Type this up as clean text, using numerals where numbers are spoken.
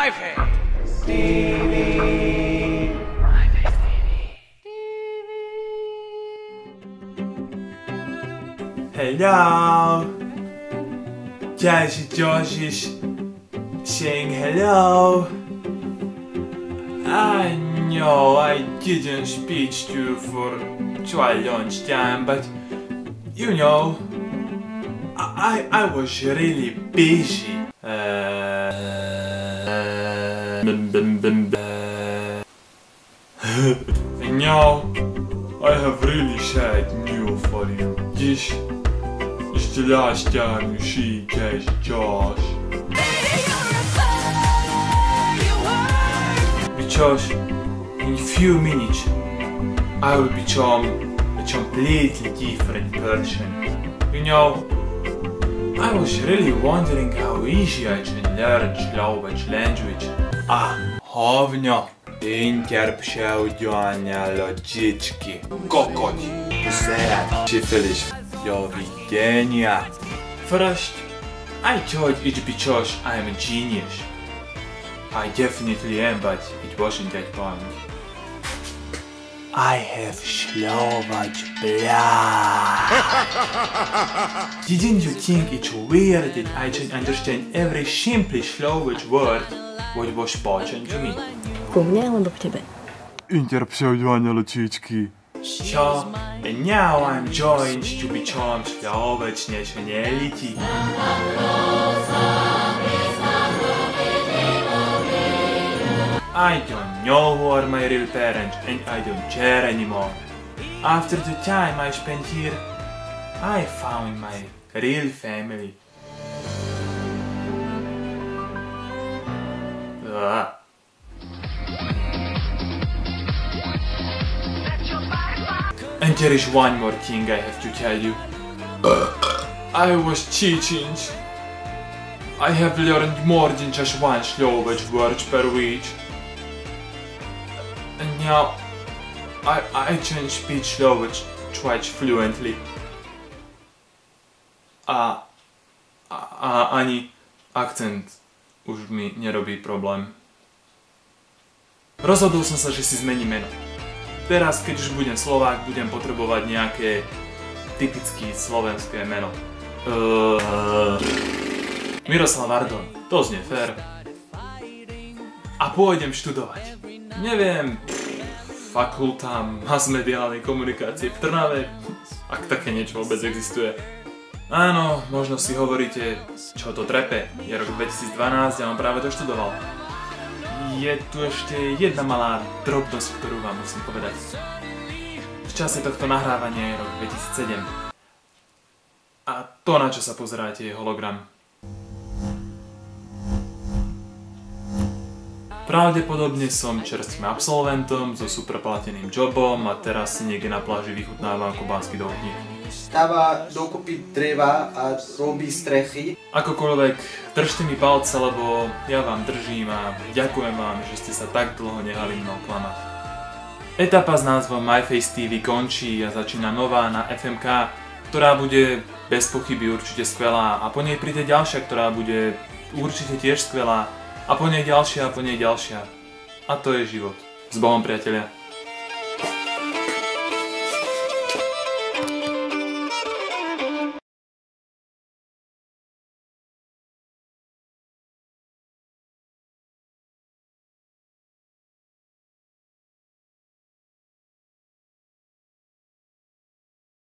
MyFace TV. MyFace TV. Hello. Josh is saying hello. I know I didn't speak to you for quite a long time, but you know, I was really busy. And now I have really sad news for you. This is the last time you see Josh. Because in a few minutes I will become a completely different person. You know, I was really wondering how easy I can learn Slovak language. Hovno, interprzeudzania logiczki, kokot, zera, syphilis, do widzenia. First, I thought it's because I'm a genius. I definitely am, but it wasn't that point. I have Slovak blood. Didn't you think it's weird that I can understand every simply Slovak word what was spoken to me? Ku mne alebo k tebe? Interprzeudzania logiczki. So, and now I'm joined to become Slovak nationality. I don't know who are my real parents and I don't care anymore. After the time I spent here, I found my real family. And there is one more thing I have to tell you. I was teaching. I have learned more than just one Slovak word per week. And now I can speak Slovak quite fluently. Ani akcent už mi nerobí problém. Rozhodol som sa, že si zmením meno. Teraz, keď už budem Slovák, budem potrebovať nejaké typické slovenské meno. Miroslav Ardon, to znie fér. A pôjdem študovať. Neviem, fakulta masmediálnej komunikácie v Trnave, ak také niečo vôbec existuje. Áno, možno si hovoríte, čo to trepe, je rok 2012 a on práve to študoval. Je tu ešte jedna malá drobnosť, ktorú vám musím povedať. V čase tohto nahrávania je rok 2007. A to, na čo sa pozeráte, je hologram. Pravdepodobne som čerstvým absolventom so super plateným jobom a teraz si niekde na pláži vychutnávam kubánsky doutník. Stáva dokopy dreva a robí strechy. Akokoľvek, držte mi palce, lebo ja vám držím a ďakujem vám, že ste sa tak dlho nehali mnou klamať. Etapa s názvom MyFace TV končí a začína nová na FMK, ktorá bude bez pochyby určite skvelá a po nej príde ďalšia, ktorá bude určite tiež skvelá. A po nej ďalšia a po nej ďalšia. A to je život. S Bohom, priatelia.